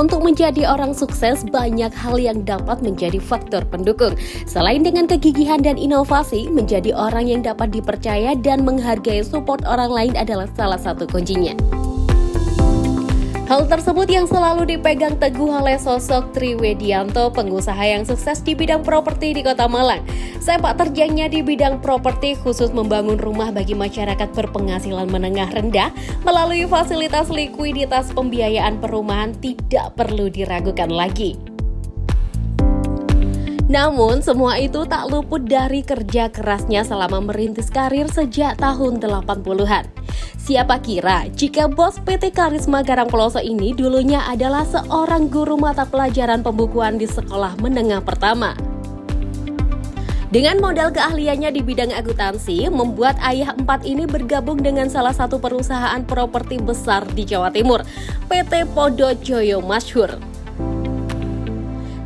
Untuk menjadi orang sukses, banyak hal yang dapat menjadi faktor pendukung. Selain dengan kegigihan dan inovasi, menjadi orang yang dapat dipercaya dan menghargai support orang lain adalah salah satu kuncinya. Hal tersebut yang selalu dipegang teguh oleh sosok Tri Widianto, pengusaha yang sukses di bidang properti di Kota Malang. Sepak terjangnya di bidang properti khusus membangun rumah bagi masyarakat berpenghasilan menengah rendah melalui fasilitas likuiditas pembiayaan perumahan tidak perlu diragukan lagi. Namun, semua itu tak luput dari kerja kerasnya selama merintis karir sejak tahun 80-an. Siapa kira jika bos PT Karisma Karangploso ini dulunya adalah seorang guru mata pelajaran pembukuan di sekolah menengah pertama. Dengan modal keahliannya di bidang akuntansi, membuat ayah empat ini bergabung dengan salah satu perusahaan properti besar di Jawa Timur, PT Podo Joyo Masyhur.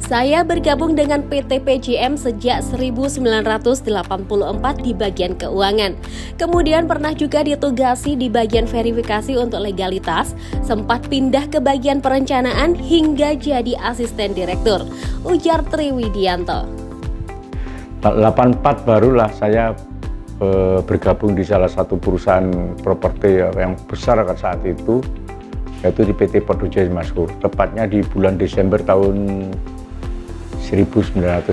Saya bergabung dengan PT PJM sejak 1984 di bagian keuangan. Kemudian pernah juga ditugasi di bagian verifikasi untuk legalitas, sempat pindah ke bagian perencanaan hingga jadi asisten direktur, ujar Tri Widianto. 84 barulah saya bergabung di salah satu perusahaan properti yang besar saat itu, yaitu di PT Podo Joyo Masyhur. Tepatnya di bulan Desember tahun 1984.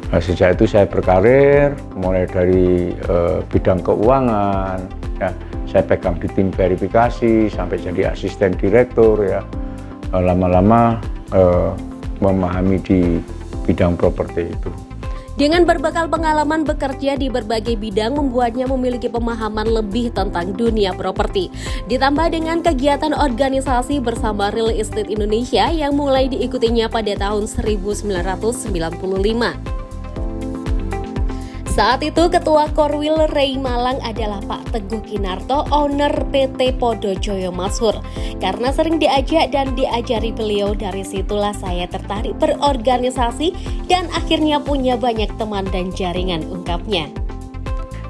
Nah, sejak itu saya berkarir mulai dari bidang keuangan, ya, saya pegang di tim verifikasi sampai jadi asisten direktur, ya, lama-lama memahami di bidang properti itu. Dengan berbekal pengalaman bekerja di berbagai bidang membuatnya memiliki pemahaman lebih tentang dunia properti. Ditambah dengan kegiatan organisasi bersama Real Estate Indonesia yang mulai diikutinya pada tahun 1995. Saat itu Ketua Korwil Rei Malang adalah Pak Teguh Kinarto, owner PT Podo Joyo Masyhur. Karena sering diajak dan diajari beliau, dari situlah saya tertarik berorganisasi dan akhirnya punya banyak teman dan jaringan, ungkapnya.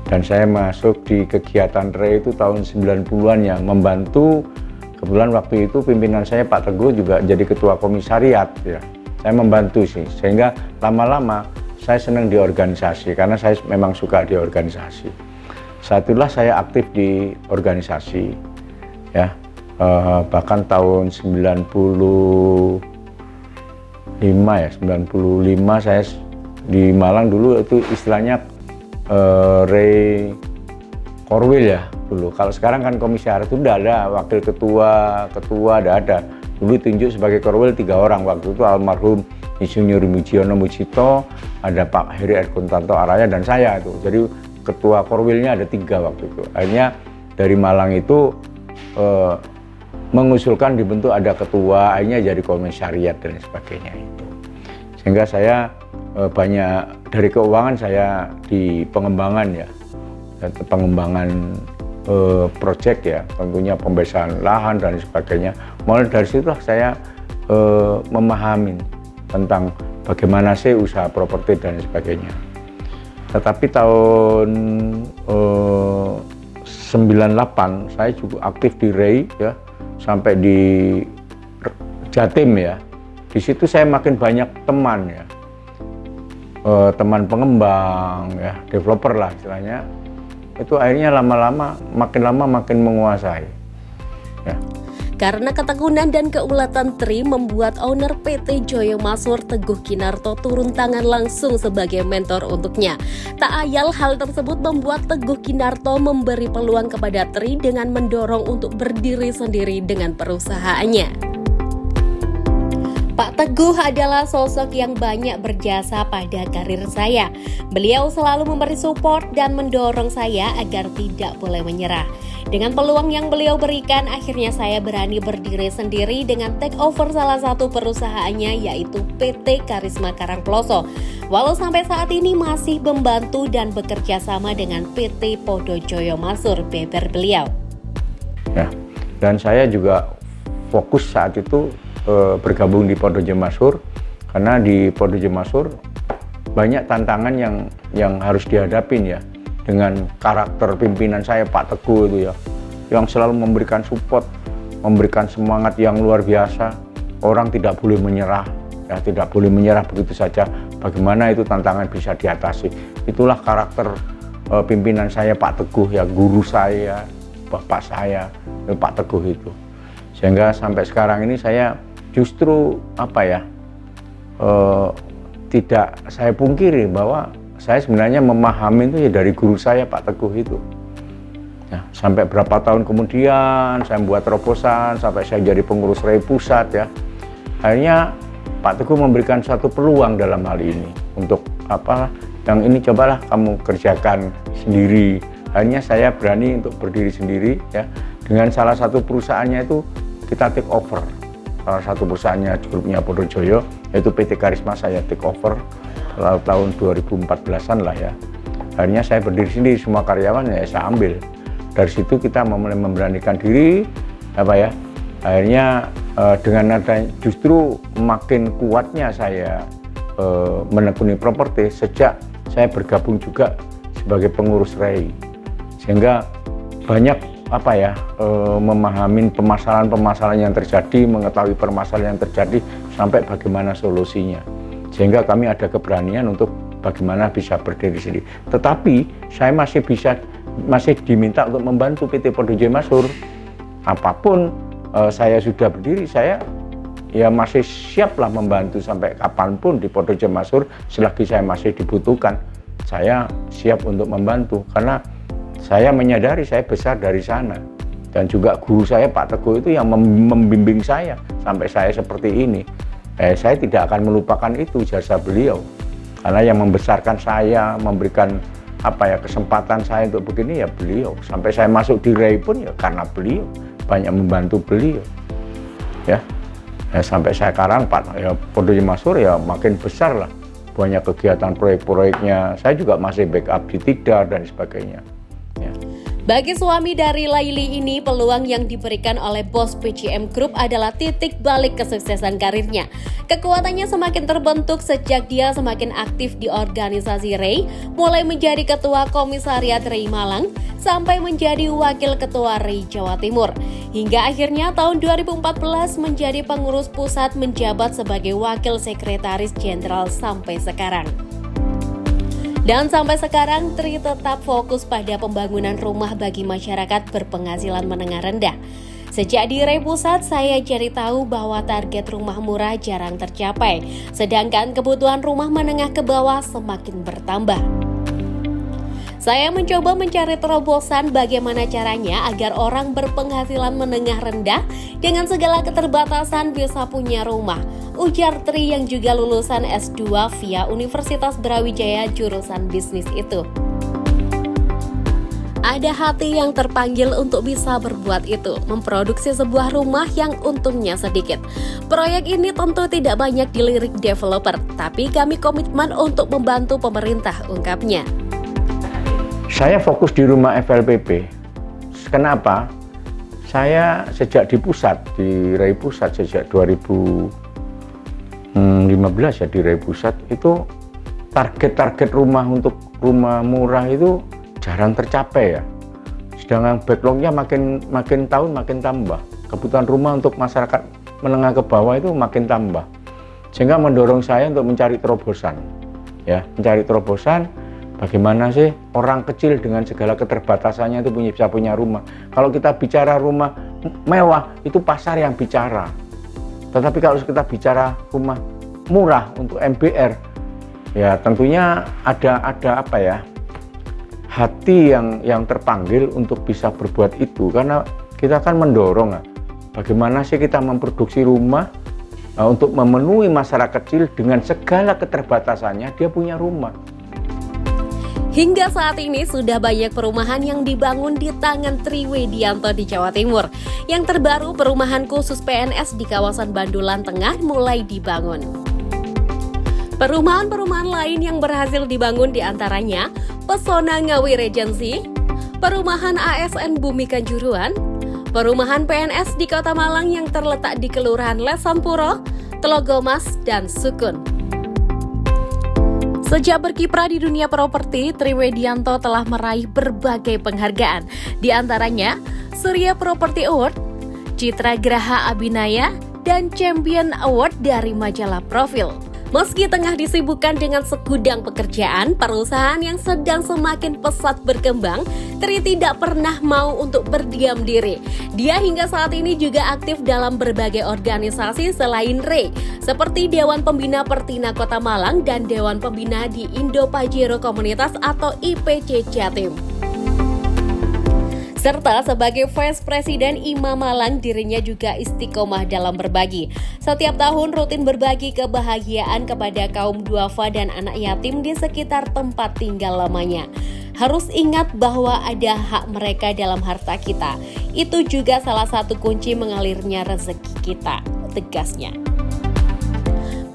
Dan saya masuk di kegiatan Rei itu tahun 90-an ya, membantu. Kebetulan waktu itu pimpinan saya Pak Teguh juga jadi ketua komisariat ya. Saya membantu sih, sehingga lama-lama saya senang di organisasi karena saya memang suka di organisasi. Saat itulah saya aktif di organisasi, ya, bahkan tahun 95 saya di Malang dulu itu istilahnya Rei Korwil ya dulu. Kalau sekarang kan komisaris itu udah ada wakil ketua udah ada. Dulu tunjuk sebagai Korwil 3 orang, waktu itu almarhum Insinyur Mujiono Mujito, ada Pak Heri Erkuntanto Araya dan saya itu. Jadi ketua Korwilnya ada 3 waktu itu. Akhirnya dari Malang itu mengusulkan dibentuk ada ketua, akhirnya jadi komisariat dan sebagainya itu. Sehingga saya banyak dari keuangan saya di pengembangan ya, pengembangan proyek ya, tentunya pembebasan lahan dan sebagainya. Mulai dari situlah saya memahami tentang bagaimana sih usaha properti dan sebagainya. Tetapi tahun 98 saya juga aktif di Rei ya, sampai di Jatim ya. Di situ saya makin banyak teman ya, teman pengembang ya, developer lah istilahnya. Itu akhirnya lama-lama makin menguasai ya. Karena ketekunan dan keulatan Tri membuat owner PT Joyo Masyhur Teguh Kinarto turun tangan langsung sebagai mentor untuknya. Tak ayal hal tersebut membuat Teguh Kinarto memberi peluang kepada Tri dengan mendorong untuk berdiri sendiri dengan perusahaannya. Pak Teguh adalah sosok yang banyak berjasa pada karir saya. Beliau selalu memberi support dan mendorong saya agar tidak boleh menyerah. Dengan peluang yang beliau berikan, akhirnya saya berani berdiri sendiri dengan take over salah satu perusahaannya, yaitu PT Karisma Karangploso. Walau sampai saat ini masih membantu dan bekerja sama dengan PT Podo Joyo Masyhur, beber beliau. Ya, dan saya juga fokus saat itu bergabung di Podo Joyo Masyhur, karena di Podo Joyo Masyhur banyak tantangan yang harus dihadapin ya, dengan karakter pimpinan saya Pak Teguh itu ya, yang selalu memberikan support memberikan semangat yang luar biasa. Orang tidak boleh menyerah, ya tidak boleh menyerah begitu saja. Bagaimana itu tantangan bisa diatasi. Itulah karakter pimpinan saya Pak Teguh, ya guru saya, bapak saya, Pak Teguh itu. Sehingga sampai sekarang ini saya justru tidak saya pungkiri bahwa saya sebenarnya memahami itu ya dari guru saya Pak Teguh itu. Ya, sampai berapa tahun kemudian saya membuat terobosan sampai saya jadi pengurus REI pusat ya. Akhirnya Pak Teguh memberikan satu peluang dalam hal ini untuk yang ini cobalah kamu kerjakan sendiri. Akhirnya saya berani untuk berdiri sendiri ya. Dengan salah satu perusahaannya itu kita take over. Salah satu perusahaannya grupnya Podojoyo yaitu PT Karisma saya take over tahun 2014-an lah ya. Akhirnya saya berdiri sendiri, semua karyawan ya saya ambil. Dari situ kita mulai memberanikan diri akhirnya dengan adanya justru makin kuatnya saya menekuni properti sejak saya bergabung juga sebagai pengurus REI, sehingga banyak memahami permasalahan-permasalahan yang terjadi, mengetahui permasalahan yang terjadi sampai bagaimana solusinya, sehingga kami ada keberanian untuk bagaimana bisa berdiri sendiri. Tetapi saya masih diminta untuk membantu PT Podojoyo Masur. Apapun saya sudah berdiri, saya ya masih siaplah membantu sampai kapanpun di Podojoyo Masur. Selagi saya masih dibutuhkan, saya siap untuk membantu karena saya menyadari saya besar dari sana. Dan juga guru saya Pak Teguh itu yang membimbing saya sampai saya seperti ini. Saya tidak akan melupakan itu jasa beliau, karena yang membesarkan saya, memberikan kesempatan saya untuk begini ya beliau. Sampai saya masuk di REI pun ya karena beliau, banyak membantu beliau ya. Sampai sekarang Podojoyo Masur ya makin besar lah, banyak kegiatan proyek-proyeknya. Saya juga masih backup di Tidar dan sebagainya ya. Bagi suami dari Laili ini, peluang yang diberikan oleh bos PCM Group adalah titik balik kesuksesan karirnya. Kekuatannya semakin terbentuk sejak dia semakin aktif di organisasi REI, mulai menjadi ketua komisariat REI Malang, sampai menjadi wakil ketua REI Jawa Timur. Hingga akhirnya tahun 2014 menjadi pengurus pusat, menjabat sebagai wakil sekretaris jenderal sampai sekarang. Dan sampai sekarang Tri tetap fokus pada pembangunan rumah bagi masyarakat berpenghasilan menengah rendah. Sejak di REI Pusat, saya cari tahu bahwa target rumah murah jarang tercapai, sedangkan kebutuhan rumah menengah ke bawah semakin bertambah. Saya mencoba mencari terobosan bagaimana caranya agar orang berpenghasilan menengah rendah dengan segala keterbatasan bisa punya rumah, ujar Tri yang juga lulusan S2 via Universitas Brawijaya jurusan bisnis itu. Ada hati yang terpanggil untuk bisa berbuat itu, memproduksi sebuah rumah yang untungnya sedikit. Proyek ini tentu tidak banyak dilirik developer, tapi kami komitmen untuk membantu pemerintah, ungkapnya. Saya fokus di rumah FLPP. Kenapa? Saya sejak di pusat, di REI Pusat sejak 2015 ya di REI Pusat itu target-target rumah untuk rumah murah itu jarang tercapai ya. Sedangkan backlognya makin tahun makin tambah. Kebutuhan rumah untuk masyarakat menengah ke bawah itu makin tambah. Sehingga mendorong saya untuk mencari terobosan. Ya, mencari terobosan. Bagaimana sih orang kecil dengan segala keterbatasannya itu bisa punya rumah. Kalau kita bicara rumah mewah, itu pasar yang bicara. Tetapi kalau kita bicara rumah murah untuk MBR, ya tentunya ada hati yang terpanggil untuk bisa berbuat itu. Karena kita kan mendorong, bagaimana sih kita memproduksi rumah untuk memenuhi masyarakat kecil dengan segala keterbatasannya, dia punya rumah. Hingga saat ini sudah banyak perumahan yang dibangun di tangan Tri Wedianto di Jawa Timur. Yang terbaru, perumahan khusus PNS di kawasan Bandulan Tengah mulai dibangun. Perumahan-perumahan lain yang berhasil dibangun diantaranya Pesona Ngawi Regency, perumahan ASN Bumi Kanjuruan, perumahan PNS di Kota Malang yang terletak di Kelurahan Lesampuro, Telogomas, dan Sukun. Sejak berkiprah di dunia properti, Tri Wedianto telah meraih berbagai penghargaan, di antaranya Surya Property Award, Citra Graha Abinaya, dan Champion Award dari majalah Profil. Meski tengah disibukkan dengan segudang pekerjaan, perusahaan yang sedang semakin pesat berkembang, Tri tidak pernah mau untuk berdiam diri. Dia hingga saat ini juga aktif dalam berbagai organisasi selain Ray, seperti Dewan Pembina Pertina Kota Malang dan Dewan Pembina di Indo Pajero Komunitas atau IPC Jatim. Serta sebagai Vice Presiden IMA Malang, dirinya juga istiqomah dalam berbagi. Setiap tahun rutin berbagi kebahagiaan kepada kaum duafa dan anak yatim di sekitar tempat tinggal lamanya. Harus ingat bahwa ada hak mereka dalam harta kita. Itu juga salah satu kunci mengalirnya rezeki kita, tegasnya.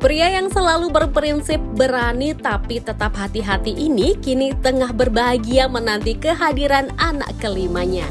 Pria yang selalu berprinsip berani tapi tetap hati-hati ini kini tengah berbahagia menanti kehadiran anak kelimanya.